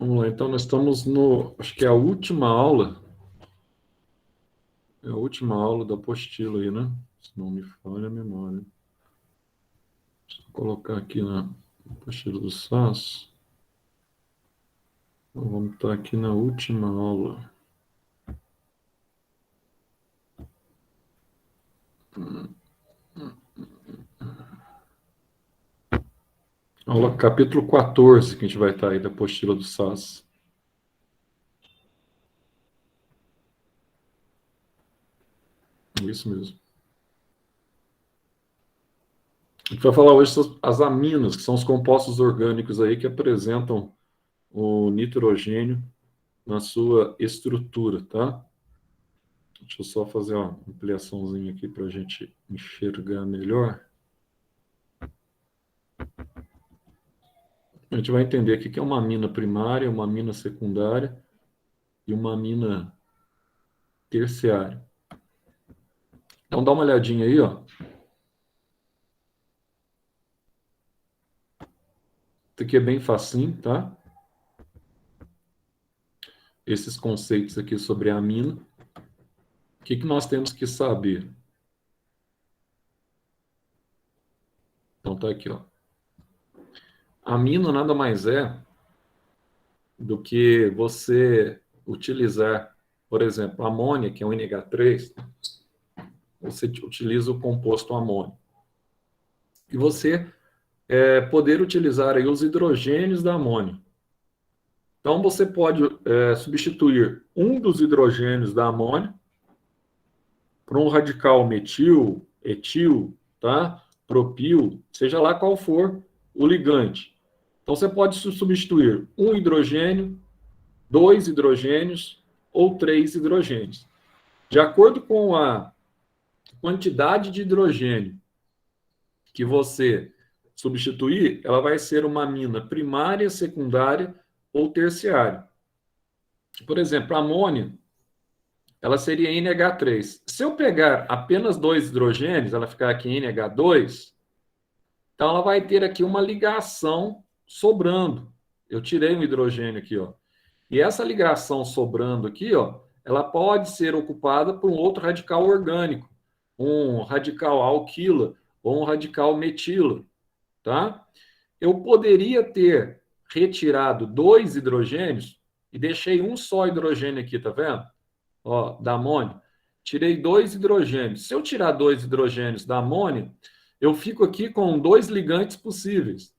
Vamos lá, então nós estamos no, acho que é a última aula, da apostila aí, né? Se não me falha a memória. Deixa eu colocar aqui na apostila do SAS. Então, vamos estar aqui na última aula. Aula capítulo 14, que a gente vai estar aí da apostila do SAS. Isso mesmo. A gente vai falar hoje sobre as aminas, que são os compostos orgânicos aí que apresentam o nitrogênio na sua estrutura, tá? Deixa eu só fazer uma ampliaçãozinha aqui para a gente enxergar melhor. A gente vai entender aqui que é uma amina primária, uma amina secundária e uma amina terciária. Então dá uma olhadinha aí, ó. Isso aqui é bem facinho, tá? Esses conceitos aqui sobre a amina. O que nós temos que saber? Então tá aqui, ó. Amino nada mais é do que você utilizar, por exemplo, amônia, que é um NH3, você utiliza o composto amônio. E você poder utilizar aí os hidrogênios da amônia. Então, você pode substituir um dos hidrogênios da amônia por um radical metil, etil, tá? Propil, seja lá qual for o ligante. Então, você pode substituir um hidrogênio, dois hidrogênios ou três hidrogênios. De acordo com a quantidade de hidrogênio que você substituir, ela vai ser uma amina primária, secundária ou terciária. Por exemplo, a amônia, ela seria NH3. Se eu pegar apenas dois hidrogênios, ela ficar aqui NH2, então ela vai ter aqui uma ligação sobrando. Eu tirei um hidrogênio aqui, ó. E essa ligação sobrando aqui, ó, ela pode ser ocupada por um outro radical orgânico, um radical alquila ou um radical metila, tá? Eu poderia ter retirado dois hidrogênios e deixei um só hidrogênio aqui, tá vendo? Ó, da amônia. Tirei dois hidrogênios. Se eu tirar dois hidrogênios da amônia, eu fico aqui com dois ligantes possíveis.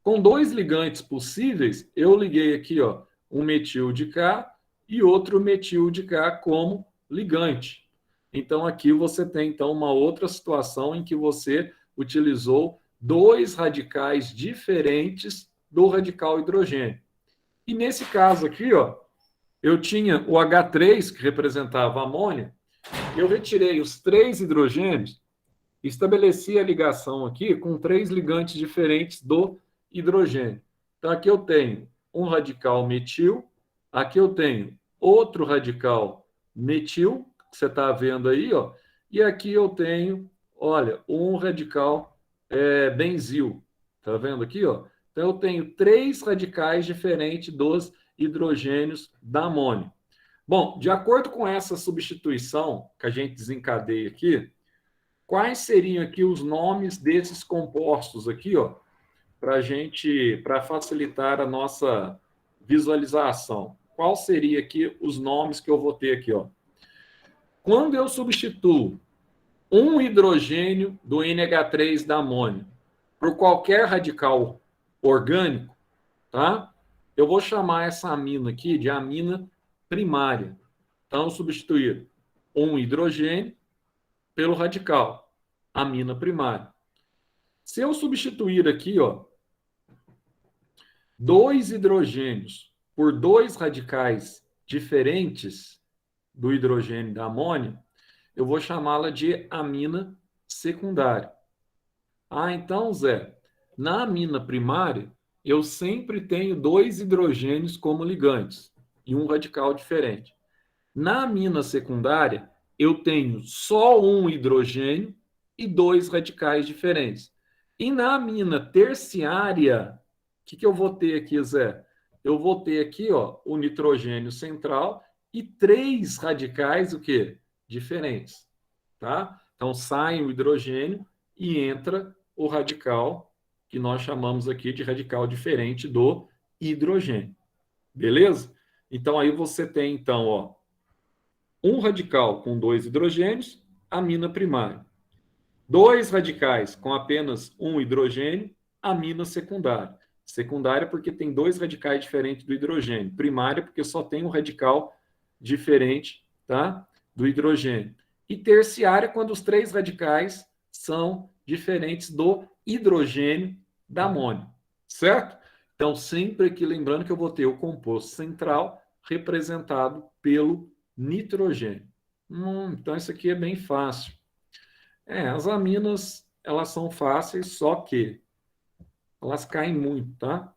Com dois ligantes possíveis, eu liguei aqui, ó, um metil de K e outro metil de K como ligante. Então, aqui você tem então uma outra situação em que você utilizou dois radicais diferentes do radical hidrogênio. E nesse caso aqui, ó, eu tinha o H3, que representava a amônia, eu retirei os três hidrogênios e estabeleci a ligação aqui com três ligantes diferentes do hidrogênio. Então, aqui eu tenho um radical metil, aqui eu tenho outro radical metil, que você está vendo aí, ó, e aqui eu tenho, olha, um radical benzil. Está vendo aqui, ó? Então, eu tenho três radicais diferentes dos hidrogênios da amônia. Bom, de acordo com essa substituição que a gente desencadeia aqui, quais seriam aqui os nomes desses compostos aqui, ó, para facilitar a nossa visualização? Qual seria aqui os nomes que eu vou ter aqui, ó? Quando eu substituo um hidrogênio do NH3 da amônia por qualquer radical orgânico, tá? Eu vou chamar essa amina aqui de amina primária. Então, substituir um hidrogênio pelo radical, amina primária. Se eu substituir aqui, ó, dois hidrogênios por dois radicais diferentes do hidrogênio da amônia, eu vou chamá-la de amina secundária. Ah, então, Zé, na amina primária, eu sempre tenho dois hidrogênios como ligantes e um radical diferente. Na amina secundária, eu tenho só um hidrogênio e dois radicais diferentes. E na amina terciária, o que eu vou ter aqui, Zé? eu vou ter aqui, ó, o nitrogênio central e 3 radicais, o quê? Diferentes, tá? Então, sai o hidrogênio e entra o radical, que nós chamamos aqui de radical diferente do hidrogênio. Beleza? Então, aí você tem, então, ó, um radical com 2 hidrogênios, amina primária. 2 radicais com apenas um hidrogênio, amina secundária. Secundária porque tem 2 radicais diferentes do hidrogênio. Primária porque só tem um radical diferente, tá? Do hidrogênio. E terciária quando os 3 radicais são diferentes do hidrogênio da amônia. Certo? Então, sempre aqui lembrando que eu vou ter o composto central representado pelo nitrogênio. Então, isso aqui é bem fácil. As aminas, elas são fáceis, só que elas caem muito, tá?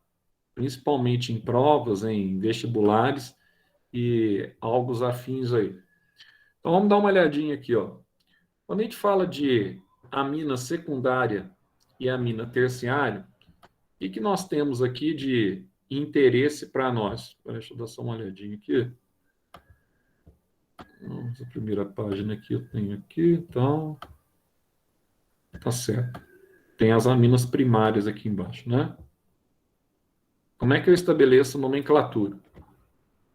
Principalmente em provas, em vestibulares e algo afins aí. Então, vamos dar uma olhadinha aqui, ó. Quando a gente fala de amina secundária e amina terciária, o que nós temos aqui de interesse para nós? Deixa eu dar só uma olhadinha aqui. A primeira página aqui eu tenho aqui, então... Tá certo. Tem as aminas primárias aqui embaixo, né? Como é que eu estabeleço nomenclatura?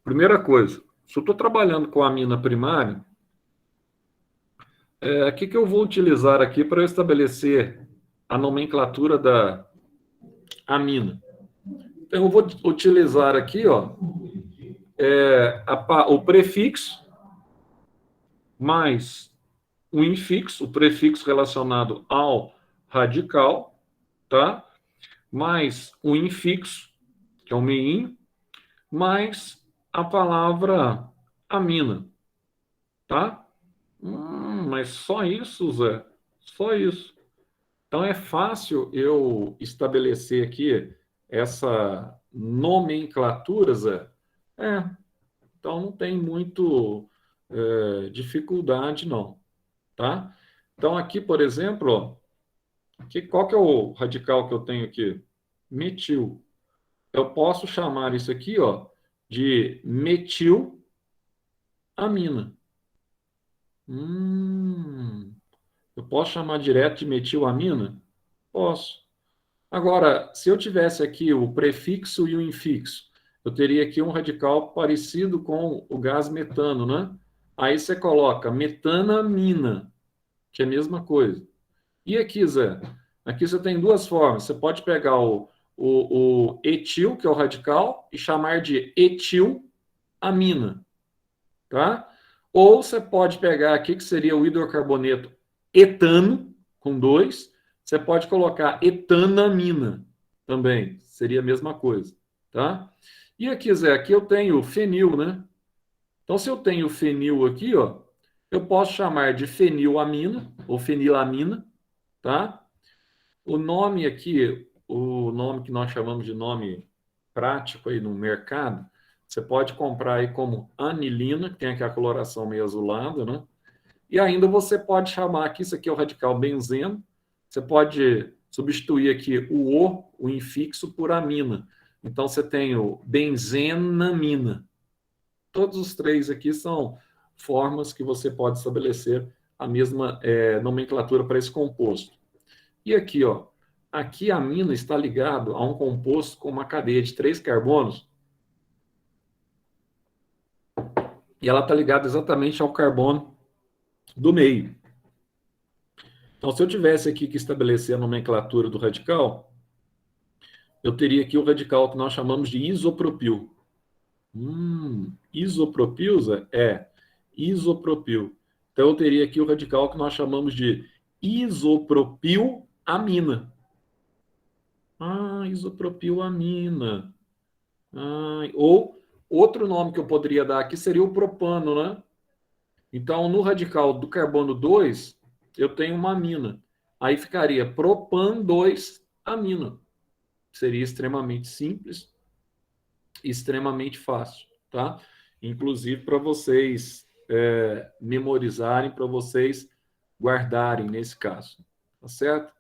Primeira coisa, se eu estou trabalhando com a amina primária, o que eu vou utilizar aqui para eu estabelecer a nomenclatura da amina? Então, eu vou utilizar aqui, ó, o prefixo mais o infixo, o prefixo relacionado ao radical, tá? Mais o infixo, que é o meinho, mais a palavra amina, tá? Mas só isso, Zé? Só isso. Então é fácil eu estabelecer aqui essa nomenclatura, Zé? Então não tem muito dificuldade, não, tá? Então aqui, por exemplo, ó, qual que é o radical que eu tenho aqui? Metil. Eu posso chamar isso aqui, ó, de metilamina. Eu posso chamar direto de metilamina? Posso. Agora, se eu tivesse aqui o prefixo e o infixo, eu teria aqui um radical parecido com o gás metano, né? Aí você coloca metanamina, que é a mesma coisa. E aqui, Zé? Aqui você tem duas formas. Você pode pegar o etil, que é o radical, e chamar de etilamina, tá? Ou você pode pegar aqui, que seria o hidrocarboneto etano, com 2, você pode colocar etanamina também, seria a mesma coisa, tá? E aqui, Zé, aqui eu tenho fenil, né? Então, se eu tenho fenil aqui, ó, eu posso chamar de fenilamina ou fenilamina, tá? O nome aqui, o nome que nós chamamos de nome prático aí no mercado, você pode comprar aí como anilina, que tem aqui a coloração meio azulada, né? E ainda você pode chamar aqui, isso aqui é o radical benzeno, você pode substituir aqui o infixo, por amina. Então, você tem o benzenamina. Todos os três aqui são formas que você pode estabelecer a mesma nomenclatura para esse composto. E aqui, ó, aqui a amina está ligado a um composto com uma cadeia de 3 carbonos, e ela está ligada exatamente ao carbono do meio. Então, se eu tivesse aqui que estabelecer a nomenclatura do radical, eu teria aqui o radical que nós chamamos de isopropil. Isopropil é isopropil. Então, eu teria aqui o radical que nós chamamos de isopropilamina. Isopropilamina. Ou outro nome que eu poderia dar aqui seria o propano, né? Então, no radical do carbono 2, eu tenho uma amina. Aí ficaria propan 2 amina. Seria extremamente simples, extremamente fácil, tá? Inclusive para vocês memorizarem, para vocês guardarem nesse caso, tá certo?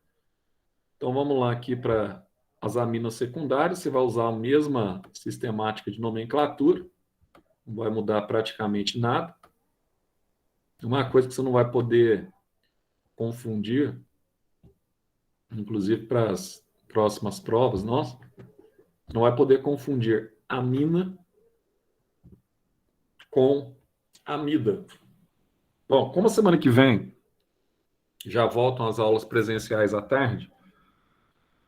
Então vamos lá aqui para as aminas secundárias, você vai usar a mesma sistemática de nomenclatura, não vai mudar praticamente nada. Uma coisa que você não vai poder confundir, inclusive para as próximas provas, nossa, não vai poder confundir amina com amida. Bom, como a semana que vem já voltam as aulas presenciais à tarde,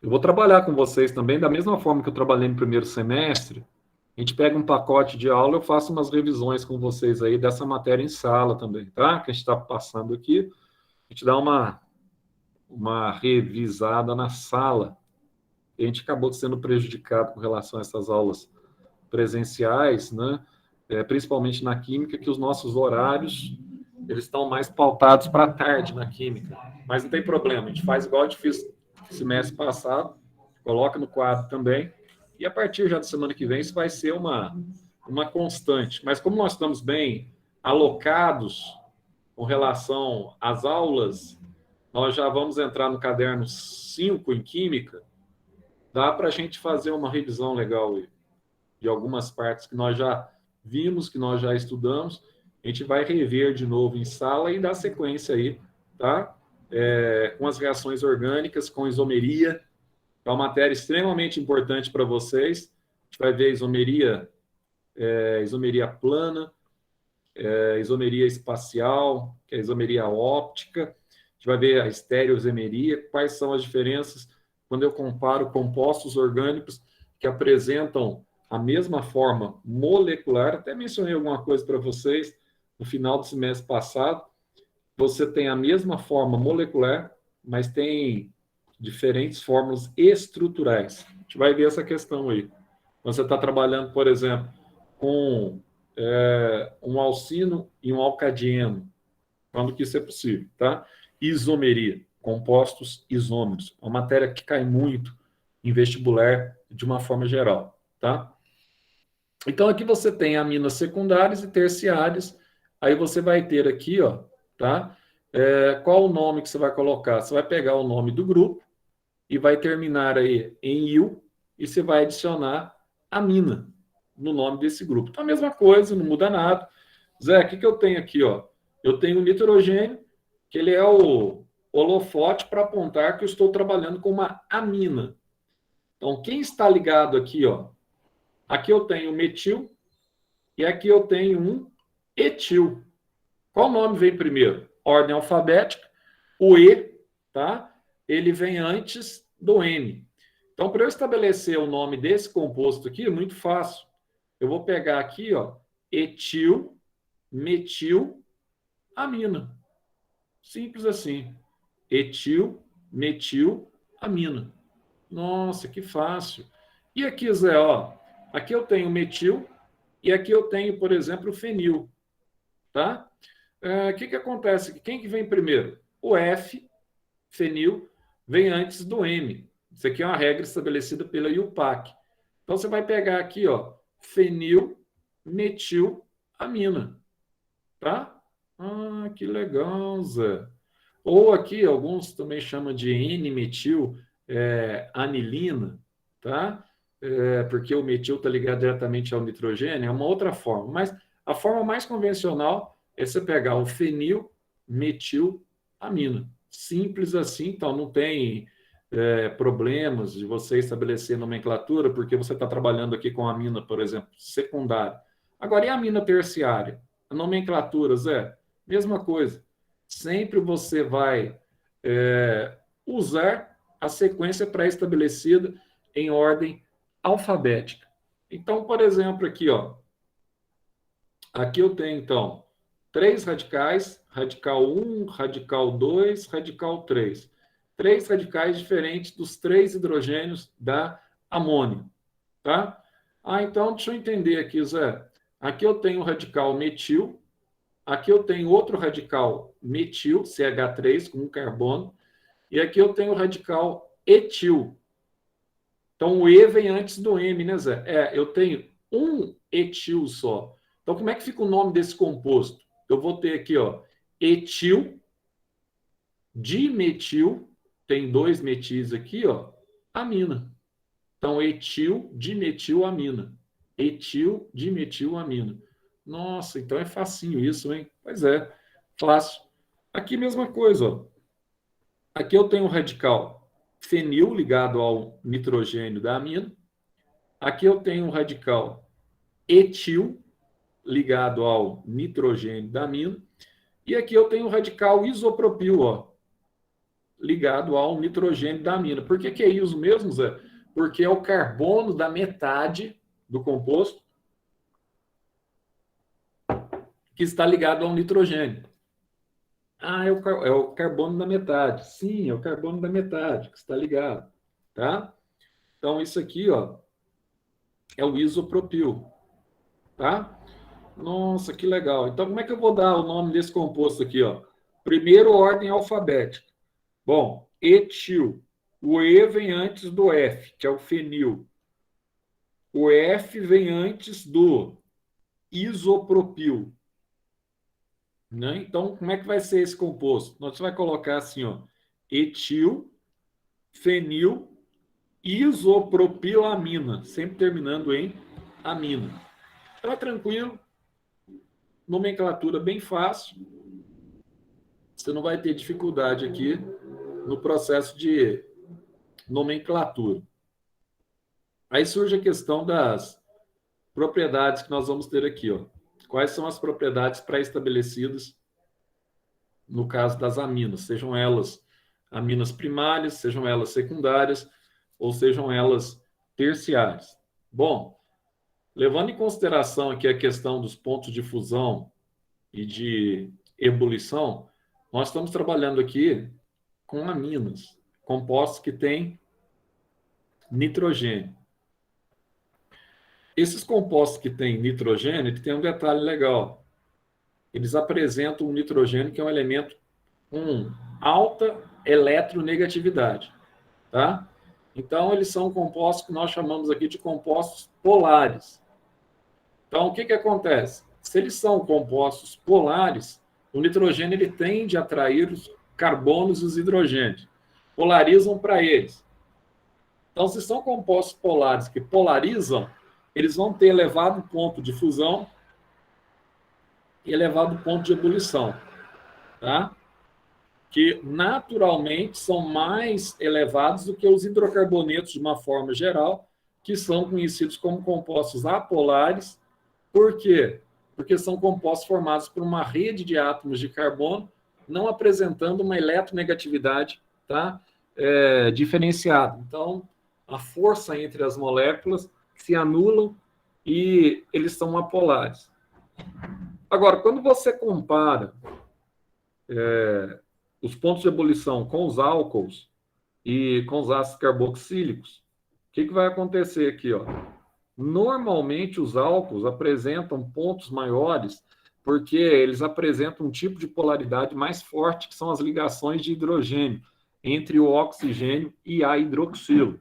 eu vou trabalhar com vocês também, da mesma forma que eu trabalhei no primeiro semestre. A gente pega um pacote de aula, eu faço umas revisões com vocês aí dessa matéria em sala também, tá? Que a gente está passando aqui. A gente dá uma revisada na sala. A gente acabou sendo prejudicado com relação a essas aulas presenciais, né? Principalmente na química, que os nossos horários eles estão mais pautados para a tarde na química. Mas não tem problema, a gente faz igual eu fiz semestre passado, coloca no quadro também, e a partir já da semana que vem isso vai ser uma constante. Mas como nós estamos bem alocados com relação às aulas, nós já vamos entrar no caderno 5 em química, dá para a gente fazer uma revisão legal aí, de algumas partes que nós já vimos, que nós já estudamos, a gente vai rever de novo em sala e dar sequência aí, tá? Com as reações orgânicas, com isomeria, é uma matéria extremamente importante para vocês. A gente vai ver isomeria plana, isomeria espacial, que é a isomeria óptica. A gente vai ver a estereoisomeria, quais são as diferenças quando eu comparo compostos orgânicos que apresentam a mesma forma molecular. Até mencionei alguma coisa para vocês no final do semestre passado. Você tem a mesma forma molecular, mas tem diferentes fórmulas estruturais. A gente vai ver essa questão aí. Quando você está trabalhando, por exemplo, com um alcino e um alcadieno, quando que isso é possível, tá? Isomeria, compostos isômeros, uma matéria que cai muito em vestibular de uma forma geral, tá? Então aqui você tem aminas secundárias e terciárias, aí você vai ter aqui, ó, tá? Qual o nome que você vai colocar? Você vai pegar o nome do grupo e vai terminar aí em il e você vai adicionar amina no nome desse grupo. Então a mesma coisa, não muda nada. Zé, o que eu tenho aqui, ó? Eu tenho o nitrogênio, que ele é o holofote para apontar que eu estou trabalhando com uma amina. Então, quem está ligado aqui, ó? Aqui eu tenho metil e aqui eu tenho um etil. Qual nome vem primeiro? Ordem alfabética. O E, tá? Ele vem antes do N. Então, para eu estabelecer o nome desse composto aqui, é muito fácil. Eu vou pegar aqui, ó, etil, metil, amina. Simples assim. Etil, metil, amina. Nossa, que fácil. E aqui, Zé, ó, aqui eu tenho metil e aqui eu tenho, por exemplo, o fenil, tá? O que acontece? Quem que vem primeiro? O F, fenil, vem antes do M. Isso aqui é uma regra estabelecida pela IUPAC. Então, você vai pegar aqui, ó, fenil, metil, amina, tá? Ah, que legal, Zé. Ou aqui, alguns também chamam de N-metil anilina, tá? Porque o metil está ligado diretamente ao nitrogênio, é uma outra forma. Mas a forma mais convencional é você pegar o fenil, metil, amina. Simples assim, então não tem problemas de você estabelecer nomenclatura, porque você está trabalhando aqui com amina, por exemplo, secundária. Agora, e a amina terciária? A nomenclatura, Zé? Mesma coisa. Sempre você vai usar a sequência pré-estabelecida em ordem alfabética. Então, por exemplo, aqui, ó, aqui eu tenho, então, 3 radicais, radical 1, radical 2, radical 3. 3 radicais diferentes dos 3 hidrogênios da amônio, tá? Então, deixa eu entender aqui, Zé. Aqui eu tenho o radical metil, aqui eu tenho outro radical metil, CH3, com um carbono, e aqui eu tenho o radical etil. Então, o E vem antes do M, né, Zé? Eu tenho um etil só. Então, como é que fica o nome desse composto? Eu vou ter aqui, ó, etil, dimetil, tem 2 metis aqui, ó, amina. Então, etil-dimetilamina. Etil-dimetilamina. Nossa, então é facinho isso, hein? Pois é, fácil. Aqui, mesma coisa, ó. Aqui eu tenho um radical fenil ligado ao nitrogênio da amina. Aqui eu tenho um radical etil ligado ao nitrogênio da amina. E aqui eu tenho um radical isopropil, ó, ligado ao nitrogênio da amina. Por que é iso mesmo, Zé? Porque é o carbono da metade do composto que está ligado ao nitrogênio. Ah, é o carbono da metade. Sim, é o carbono da metade que está ligado, tá? Então, isso aqui, ó, é o isopropil, tá? Nossa, que legal. Então, como é que eu vou dar o nome desse composto aqui, ó? Primeiro, ordem alfabética. Bom, etil. O E vem antes do F, que é o fenil. O F vem antes do isopropil. Né? Então, como é que vai ser esse composto? Você vai colocar assim, ó, etil, fenil, isopropilamina, sempre terminando em amina. Então, é tranquilo, nomenclatura bem fácil. Você não vai ter dificuldade aqui no processo de nomenclatura. Aí surge a questão das propriedades que nós vamos ter aqui, ó. Quais são as propriedades pré-estabelecidas no caso das aminas, sejam elas aminas primárias, sejam elas secundárias ou sejam elas terciárias. Bom, levando em consideração aqui a questão dos pontos de fusão e de ebulição, nós estamos trabalhando aqui com aminas, compostos que têm nitrogênio. Esses compostos que têm nitrogênio, tem um detalhe legal. Eles apresentam o nitrogênio, que é um elemento com alta eletronegatividade, tá? Então, eles são compostos que nós chamamos aqui de compostos polares. Então, o que acontece? Se eles são compostos polares, o nitrogênio ele tende a atrair os carbonos e os hidrogênios. Polarizam para eles. Então, se são compostos polares que polarizam, eles vão ter elevado ponto de fusão e elevado ponto de ebulição, tá? Que naturalmente são mais elevados do que os hidrocarbonetos de uma forma geral, que são conhecidos como compostos apolares. Por quê? Porque são compostos formados por uma rede de átomos de carbono, não apresentando uma eletronegatividade, tá? Diferenciada. Então, a força entre as moléculas se anulam e eles são apolares. Agora, quando você compara os pontos de ebulição com os álcools e com os ácidos carboxílicos, o que vai acontecer aqui, ó? Normalmente, os álcools apresentam pontos maiores porque eles apresentam um tipo de polaridade mais forte, que são as ligações de hidrogênio entre o oxigênio e a hidroxilo,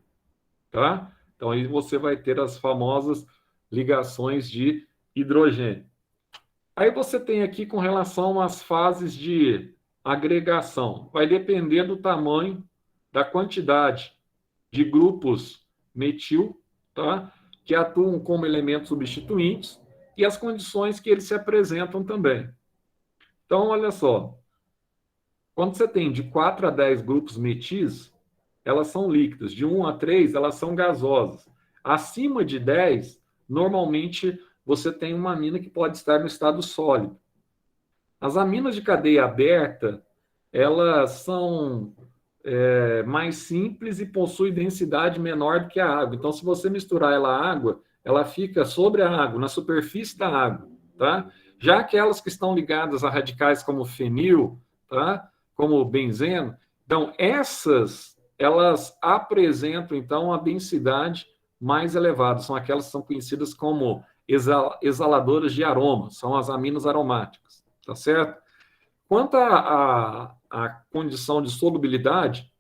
tá? Então, aí você vai ter as famosas ligações de hidrogênio. Aí você tem aqui com relação às fases de agregação. Vai depender do tamanho, da quantidade de grupos metil, tá? Que atuam como elementos substituintes e as condições que eles se apresentam também. Então, olha só. Quando você tem de 4 a 10 grupos metis, elas são líquidas. De 1 a 3, elas são gasosas. Acima de 10, normalmente você tem uma amina que pode estar no estado sólido. As aminas de cadeia aberta, elas são mais simples e possuem densidade menor do que a água. Então, se você misturar ela à água, ela fica sobre a água, na superfície da água, tá? Já aquelas que estão ligadas a radicais como fenil, tá? Como benzeno, então essas, elas apresentam então a densidade mais elevada, são aquelas que são conhecidas como exaladoras de aroma, são as aminas aromáticas, tá certo? Quanto à condição de solubilidade,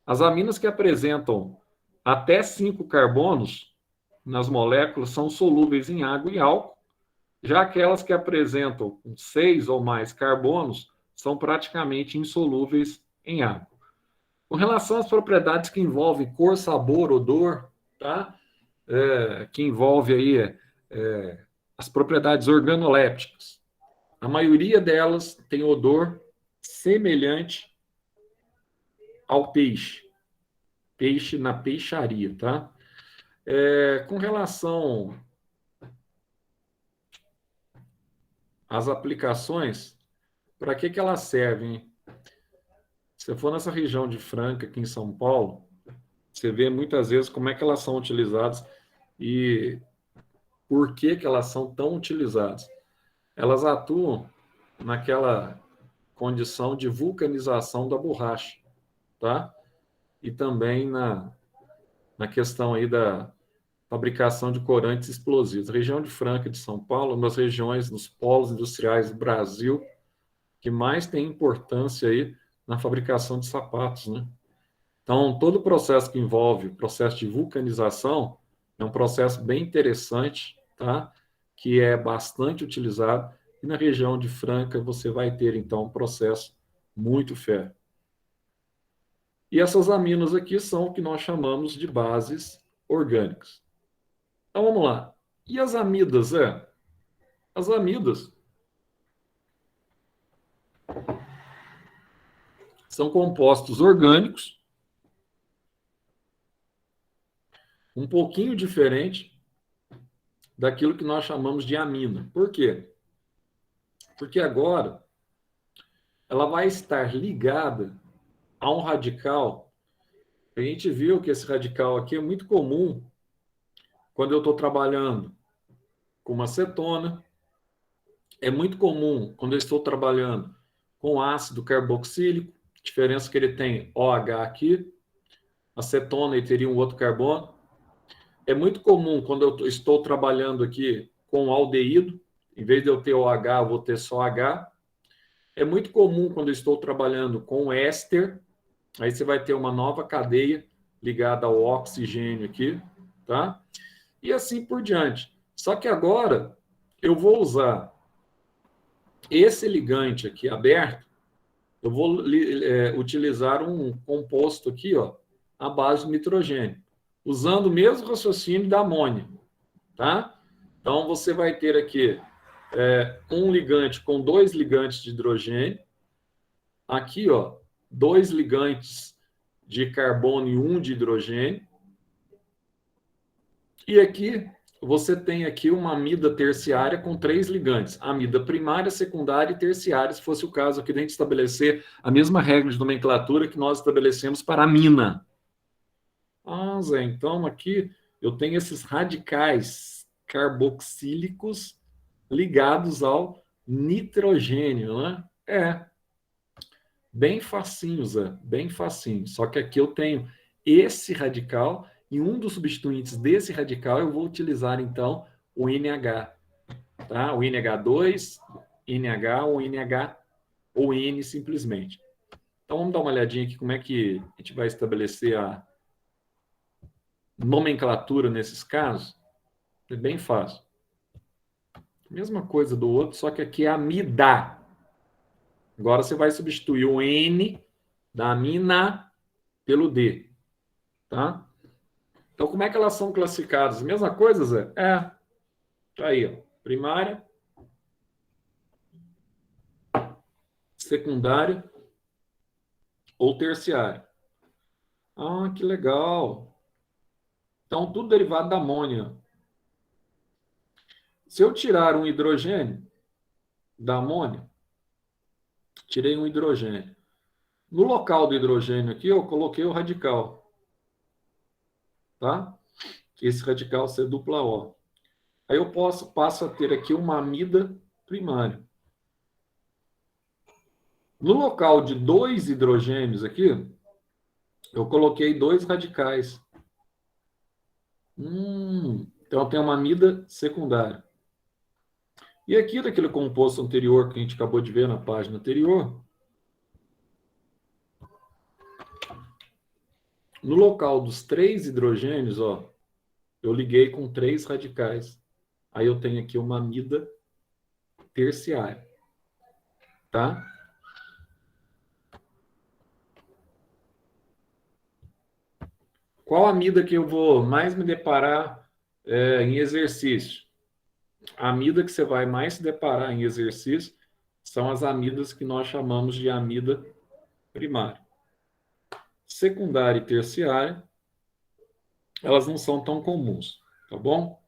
as aminas que apresentam até 5 carbonos nas moléculas são solúveis em água e álcool, já aquelas que apresentam 6 ou mais carbonos são praticamente insolúveis em água. Com relação às propriedades que envolvem cor, sabor, odor, tá? Que envolve aí as propriedades organolépticas. A maioria delas tem odor semelhante ao peixe, peixe na peixaria, tá? Com relação às aplicações, para que elas servem? Se você for nessa região de Franca, aqui em São Paulo, você vê muitas vezes como é que elas são utilizadas e por que elas são tão utilizadas. Elas atuam naquela condição de vulcanização da borracha, tá? E também na questão aí da fabricação de corantes explosivos. A região de Franca de São Paulo é uma das regiões dos polos industriais do Brasil que mais tem importância aí na fabricação de sapatos, né? Então, todo o processo que envolve o processo de vulcanização é um processo bem interessante, tá? Que é bastante utilizado. E na região de Franca você vai ter, então, um processo muito férreo. E essas aminas aqui são o que nós chamamos de bases orgânicas. Então, vamos lá. E as amidas, As amidas são compostos orgânicos, um pouquinho diferente daquilo que nós chamamos de amina. Por quê? Porque agora ela vai estar ligada a um radical. A gente viu que esse radical aqui é muito comum quando eu estou trabalhando com uma acetona, é muito comum quando eu estou trabalhando com ácido carboxílico, diferença que ele tem OH aqui, acetona e teria um outro carbono. É muito comum quando eu estou trabalhando aqui com aldeído, em vez de eu ter OH, eu vou ter só H. É muito comum quando eu estou trabalhando com éster, aí você vai ter uma nova cadeia ligada ao oxigênio aqui, tá? E assim por diante. Só que agora eu vou usar esse ligante aqui aberto, eu vou utilizar um composto aqui, ó, à base de nitrogênio, usando o mesmo raciocínio da amônia, tá? Então você vai ter aqui um ligante com dois ligantes de hidrogênio, aqui, ó, dois ligantes de carbono e um de hidrogênio, e aqui você tem aqui uma amida terciária com três ligantes, amida primária, secundária e terciária, se fosse o caso aqui de a gente estabelecer a mesma regra de nomenclatura que nós estabelecemos para a amina. Ah, Zé, então aqui eu tenho esses radicais carboxílicos ligados ao nitrogênio, né? Bem facinho, Zé, bem facinho. Só que aqui eu tenho esse radical e um dos substituintes desse radical eu vou utilizar, então, o NH, tá? O NH2, NH ou NH ou N simplesmente. Então, vamos dar uma olhadinha aqui como é que a gente vai estabelecer a nomenclatura nesses casos. É bem fácil. Mesma coisa do outro, só que aqui é amida. Agora você vai substituir o N da amina pelo D, tá? Então, como é que elas são classificadas? Mesma coisa, Zé? Tá aí, ó. Primária, secundária ou terciária. Ah, que legal. Então, tudo derivado da amônia. Se eu tirar um hidrogênio da amônia, tirei um hidrogênio. No local do hidrogênio aqui, eu coloquei o radical, tá? Esse radical C dupla O. Aí eu passo a ter aqui uma amida primária. No local de dois hidrogênios aqui, eu coloquei dois radicais. Então eu tenho uma amida secundária. E aqui daquele composto anterior que a gente acabou de ver na página anterior, no local dos três hidrogênios, ó, eu liguei com três radicais. Aí eu tenho aqui uma amida terciária, tá? Qual amida que eu vou mais me deparar em exercício? A amida que você vai mais se deparar em exercício são as amidas que nós chamamos de amida primária. Secundária e terciária, elas não são tão comuns, tá bom?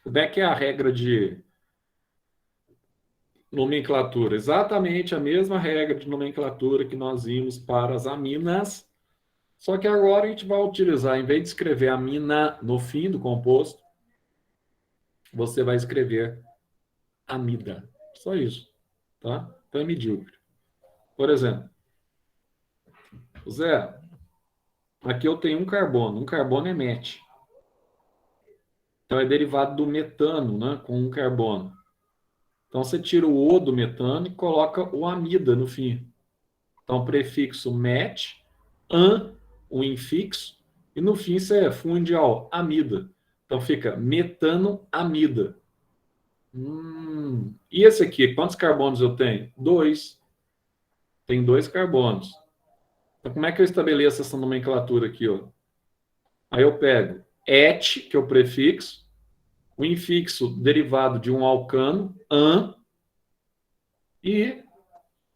Como é que é a regra de nomenclatura? Exatamente a mesma regra de nomenclatura que nós vimos para as aminas, só que agora a gente vai utilizar, em vez de escrever amina no fim do composto, você vai escrever amida. Só isso, tá? Então é medíocre. Por exemplo, Zé, aqui eu tenho um carbono. Um carbono é MET. Então é derivado do metano, né, com um carbono. Então você tira o O do metano e coloca o amida no fim. Então prefixo MET, an, o infixo, e no fim você funde ao amida. Então fica metanoamida. E esse aqui, quantos carbonos eu tenho? 2. Tem 2 carbonos. Então como é que eu estabeleço essa nomenclatura aqui, ó? Aí eu pego et, que é o prefixo, o infixo derivado de um alcano, an, e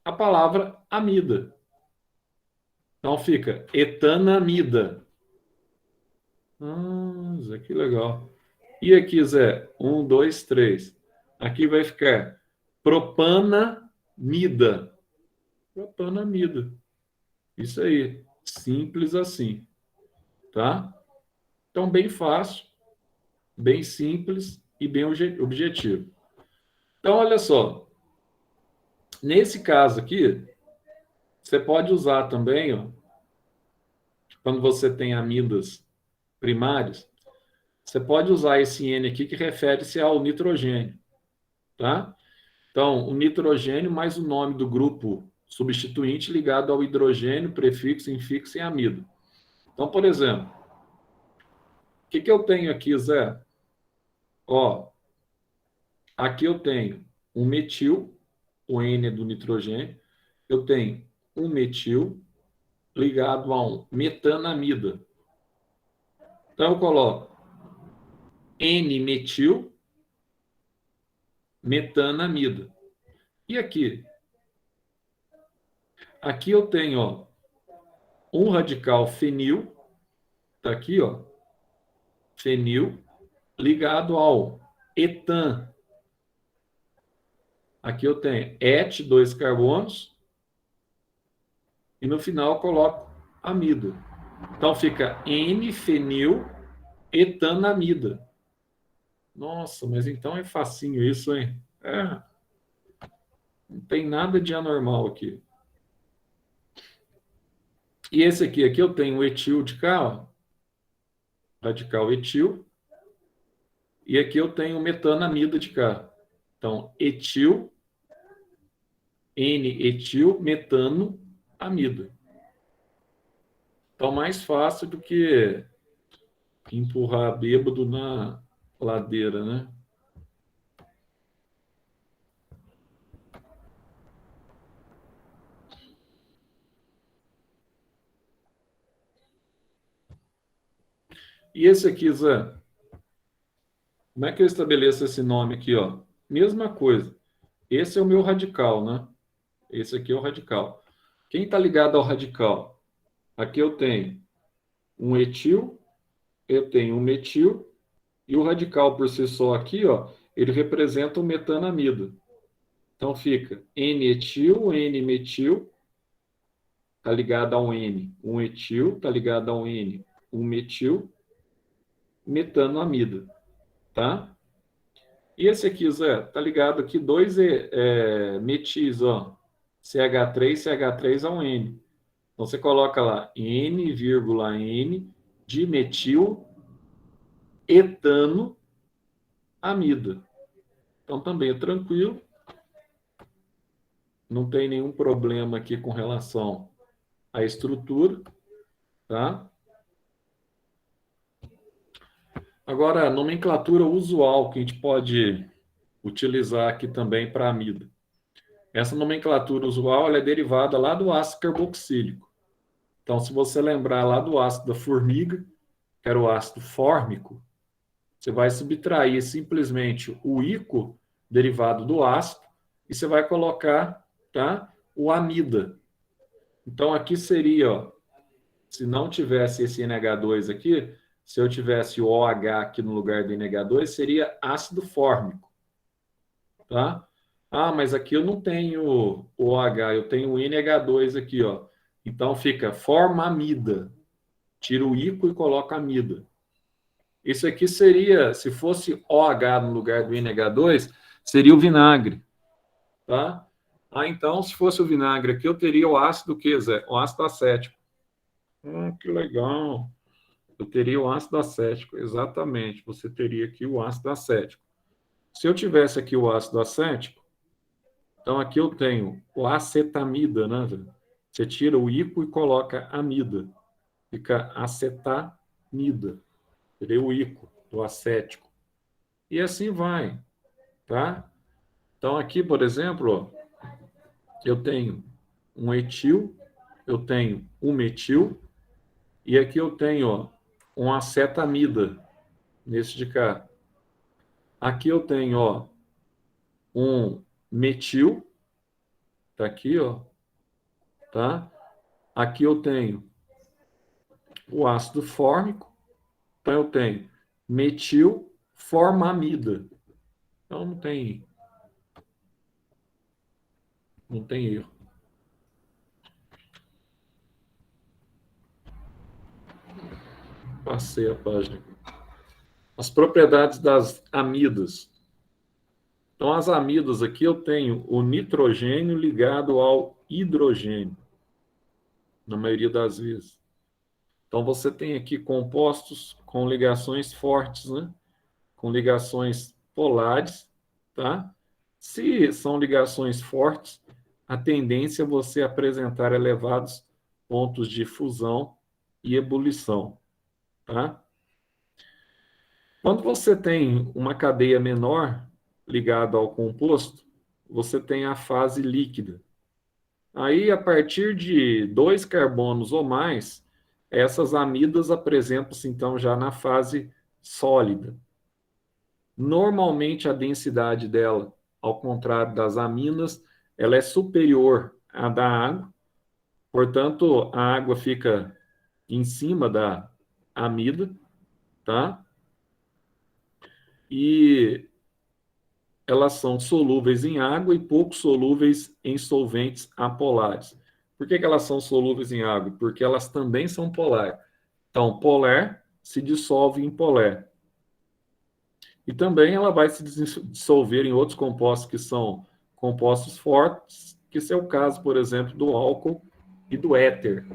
a palavra amida. Então fica etanamida. Zé, que legal. E aqui, Zé, 1, 2, 3. Aqui vai ficar propanamida. Propanamida. Isso aí. Simples assim. Tá? Então, bem fácil, bem simples e bem objetivo. Então, olha só. Nesse caso aqui, você pode usar também, ó, quando você tem amidas primárias, você pode usar esse N aqui que refere-se ao nitrogênio, tá? Então, o nitrogênio mais o nome do grupo substituinte ligado ao hidrogênio, prefixo, infixo e amido. Então, por exemplo, o que eu tenho aqui, Zé? Ó, aqui eu tenho um metil, o N é do nitrogênio, eu tenho um metil ligado a um metanamida. Então, eu coloco N-metil, metanamida. E aqui? Aqui eu tenho, ó, um radical fenil, tá aqui, ó, fenil, ligado ao etan. Aqui eu tenho et, 2 carbonos, e no final eu coloco amido. Então fica N-fenil etanamida. Nossa, mas então é facinho isso, hein? Não tem nada de anormal aqui. E esse aqui eu tenho o etil de cá, ó, radical etil, e aqui eu tenho o metanamida de cá. Então, etil, N-etil, metano, amida. Então, mais fácil do que empurrar bêbado na ladeira, né? E esse aqui, Zé? Como é que eu estabeleço esse nome aqui, ó? Mesma coisa. Esse é o meu radical, né? Esse aqui é o radical. Quem está ligado ao radical? Aqui eu tenho um etil, eu tenho um metil, e o radical por si só aqui, ó, ele representa o metanamida. Então fica N-etil, N-metil, está ligado a um N, um etil, está ligado a um N, um metil, metanoamida, tá? E esse aqui, Zé, tá ligado aqui dois metis, ó, CH3, CH3 a um N. Então você coloca lá N, N, dimetil, etano, amida. Então também é tranquilo, não tem nenhum problema aqui com relação à estrutura, tá? Agora, a nomenclatura usual que a gente pode utilizar aqui também para amida. Essa nomenclatura usual é derivada lá do ácido carboxílico. Então, se você lembrar lá do ácido da formiga, que era o ácido fórmico, você vai subtrair simplesmente o ícor derivado do ácido e você vai colocar, tá, o amida. Então, aqui seria, ó, se não tivesse esse NH2 aqui, se eu tivesse o OH aqui no lugar do NH2, seria ácido fórmico, tá? Ah, mas aqui eu não tenho o OH, eu tenho o NH2 aqui, ó. Então fica formamida. Tira o ícor e coloca amida. Isso aqui seria, se fosse OH no lugar do NH2, seria o vinagre, tá? Ah, então, se fosse o vinagre aqui, eu teria o ácido que, Zé? O ácido acético. Que legal. Eu teria o ácido acético, exatamente. Você teria aqui o ácido acético. Se eu tivesse aqui o ácido acético, então aqui eu tenho o acetamida, né? Você tira o ícor e coloca amida. Fica acetamida. Teria o ícor do acético. E assim vai, tá? Então aqui, por exemplo, ó, eu tenho um etil, eu tenho um metil, e aqui eu tenho, ó, um acetamida, nesse de cá. Aqui eu tenho, ó, um metil, tá aqui, ó, tá? Aqui eu tenho o ácido fórmico, então eu tenho metilformamida. Então não tem erro. Passei a página. As propriedades das amidas. Então, as amidas aqui eu tenho o nitrogênio ligado ao hidrogênio, na maioria das vezes. Então, você tem aqui compostos com ligações fortes, né? Com ligações polares, tá? Se são ligações fortes, a tendência é você apresentar elevados pontos de fusão e ebulição, tá? Quando você tem uma cadeia menor ligada ao composto, você tem a fase líquida. Aí, a partir de 2 carbonos ou mais, essas amidas apresentam-se, então, já na fase sólida. Normalmente, a densidade dela, ao contrário das aminas, ela é superior à da água, portanto, a água fica em cima da amida, tá? E elas são solúveis em água e pouco solúveis em solventes apolares. Por que elas são solúveis em água? Porque elas também são polar. Então, polar se dissolve em polar. E também ela vai se dissolver em outros compostos que são compostos fortes, que é o caso, por exemplo, do álcool e do éter.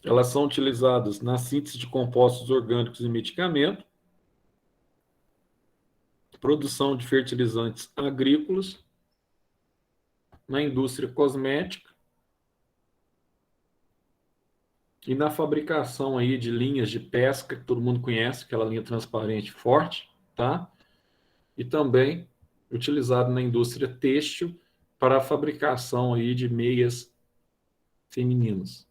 Elas são utilizadas na síntese de compostos orgânicos e medicamentos, produção de fertilizantes agrícolas, na indústria cosmética e na fabricação aí de linhas de pesca, que todo mundo conhece, aquela linha transparente forte, tá? E também utilizado na indústria têxtil para a fabricação aí de meias femininas.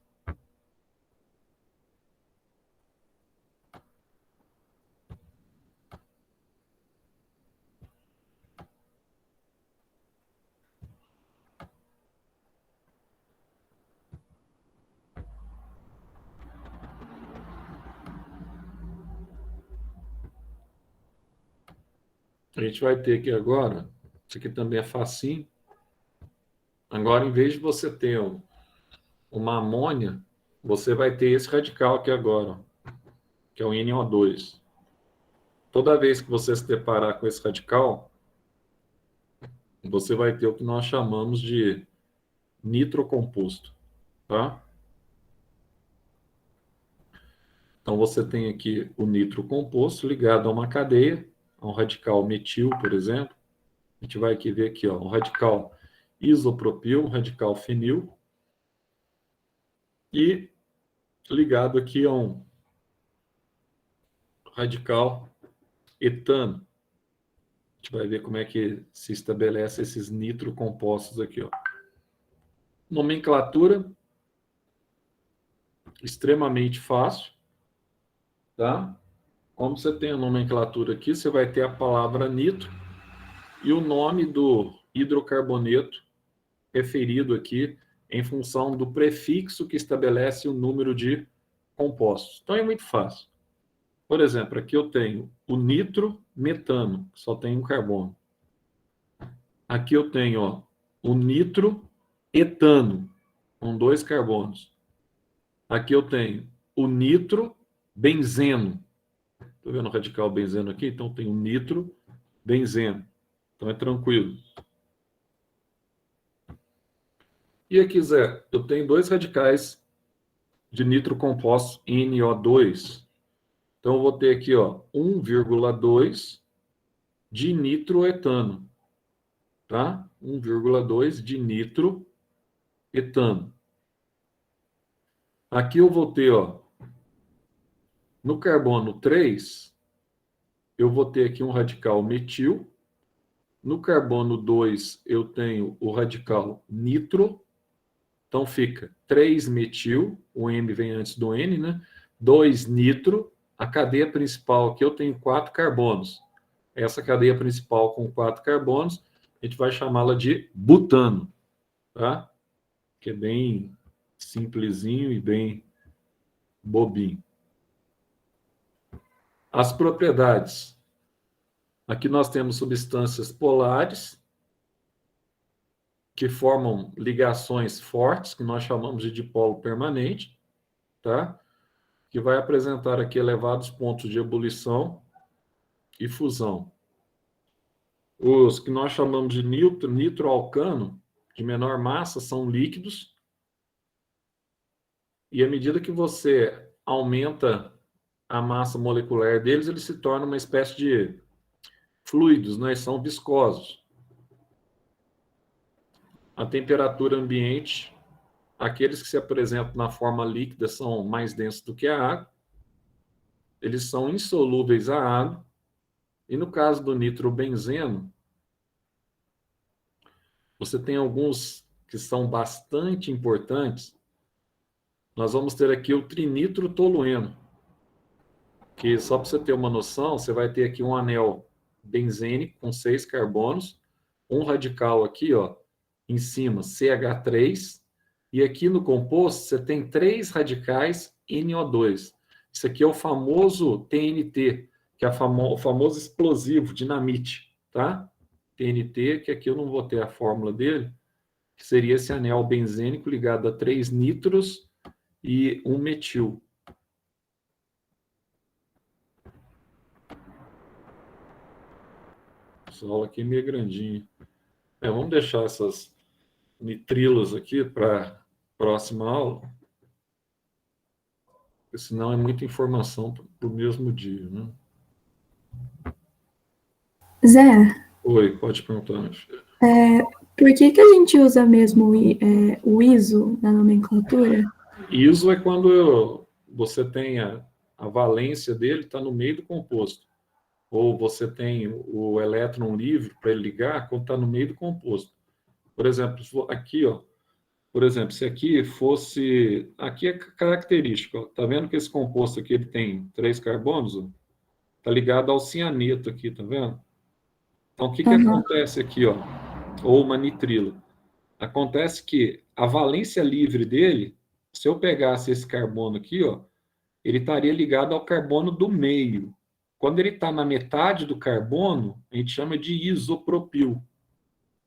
A gente vai ter aqui agora, isso aqui também é facinho. Agora, em vez de você ter uma amônia, você vai ter esse radical aqui agora, que é o NO2. Toda vez que você se deparar com esse radical, você vai ter o que nós chamamos de nitrocomposto, tá? Então, você tem aqui o nitrocomposto ligado a uma cadeia, a um radical metil, por exemplo. A gente vai aqui ver aqui, ó, um radical isopropil, um radical fenil, e ligado aqui a um radical etano. gente vai ver como é que se estabelece esses nitrocompostos aqui, ó. Nomenclatura extremamente fácil, tá? Como você tem a nomenclatura aqui, você vai ter a palavra nitro e o nome do hidrocarboneto referido aqui em função do prefixo que estabelece o número de compostos. Então é muito fácil. Por exemplo, aqui eu tenho o nitrometano, que só tem um carbono. Aqui eu tenho, ó, o nitroetano, com 2 carbonos. Aqui eu tenho o nitrobenzeno. Estou vendo o radical benzeno aqui? Então tem o nitrobenzeno. Então é tranquilo. E aqui, Zé, eu tenho 2 radicais de nitro compostos NO2. Então eu vou ter aqui, ó, 1,2 de nitroetano, tá? 1,2 de nitroetano. Aqui eu vou ter, ó, no carbono 3, eu vou ter aqui um radical metil. No carbono 2, eu tenho o radical nitro. Então fica 3-metil, o M vem antes do N, né? 2-nitro, a cadeia principal aqui eu tenho 4 carbonos. Essa cadeia principal com 4 carbonos, a gente vai chamá-la de butano, tá? Que é bem simplesinho e bem bobinho. As propriedades. Aqui nós temos substâncias polares, que formam ligações fortes, que nós chamamos de dipolo permanente, tá? Que vai apresentar aqui elevados pontos de ebulição e fusão. Os que nós chamamos de nitroalcano, de menor massa, são líquidos, e à medida que você aumenta a massa molecular deles, eles se tornam uma espécie de fluidos, né? São viscosos. A temperatura ambiente, aqueles que se apresentam na forma líquida são mais densos do que a água, eles são insolúveis à água, e no caso do nitrobenzeno, você tem alguns que são bastante importantes. Nós vamos ter aqui o trinitrotolueno, que só para você ter uma noção, você vai ter aqui um anel benzênico com 6 carbonos, um radical aqui, ó, em cima, CH3, e aqui no composto você tem 3 radicais NO2. Isso aqui é o famoso TNT, que é o famoso explosivo, dinamite, tá? TNT, que aqui eu não vou ter a fórmula dele, que seria esse anel benzênico ligado a 3 nitros e 1 metil. Essa aula aqui é meio grandinha. Vamos deixar essas nitrilas aqui para a próxima aula, porque senão é muita informação para o mesmo dia, né? Zé, Oi, pode perguntar, minha filha. por que a gente usa mesmo o ISO na nomenclatura? ISO é quando você tem a valência dele, está no meio do composto. Ou você tem o elétron livre para ele ligar quando está no meio do composto. Por exemplo, aqui, ó, por exemplo, se aqui fosse... Aqui é característico, ó, tá vendo que esse composto aqui ele tem 3 carbonos? Ó? Tá ligado ao cianeto aqui, tá vendo? Então, o que que Aham. acontece aqui, ó? Ou uma nitrila. Acontece que a valência livre dele, se eu pegasse esse carbono aqui, ó, ele estaria ligado ao carbono do meio. Quando ele está na metade do carbono, a gente chama de isopropil.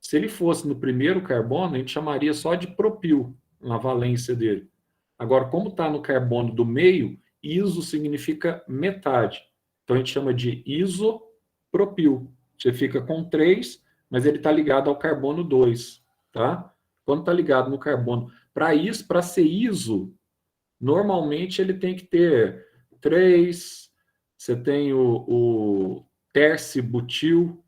Se ele fosse no primeiro carbono, a gente chamaria só de propil, na valência dele. Agora, como está no carbono do meio, iso significa metade. Então, a gente chama de isopropil. Você fica com 3, mas ele está ligado ao carbono 2. Tá? Quando está ligado no carbono. Para isso, para ser iso, normalmente ele tem que ter 3. Você tem o tercibutil,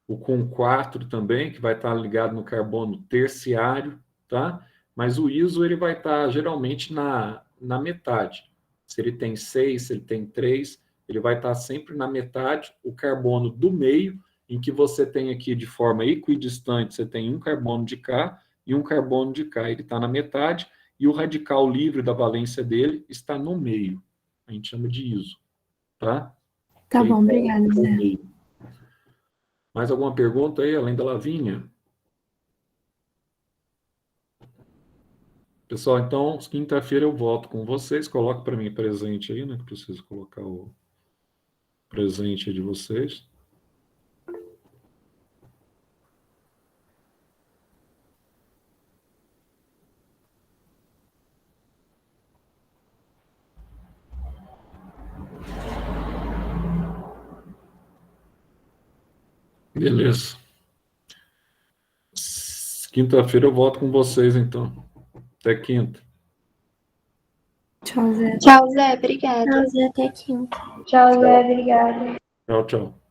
o com 4 também, que vai estar ligado no carbono terciário, tá? Mas o ISO ele vai estar geralmente na metade. Se ele tem 6, se ele tem 3, ele vai estar sempre na metade, o carbono do meio, em que você tem aqui de forma equidistante, você tem um carbono de cá e um carbono de cá. Ele está na metade e o radical livre da valência dele está no meio. A gente chama de iso, tá? Tá Ele bom, tá obrigada, no Zé. meio. Mais alguma pergunta aí, além da Lavínia? Pessoal, então, quinta-feira eu volto com vocês. Coloca para mim presente aí, né? Que preciso colocar o presente de vocês. Beleza. Quinta-feira eu volto com vocês, então. Até quinta. Tchau, Zé. Tchau, Zé. Obrigada. Tchau, Zé, até quinta. Tchau, Zé. Obrigada. Tchau, tchau.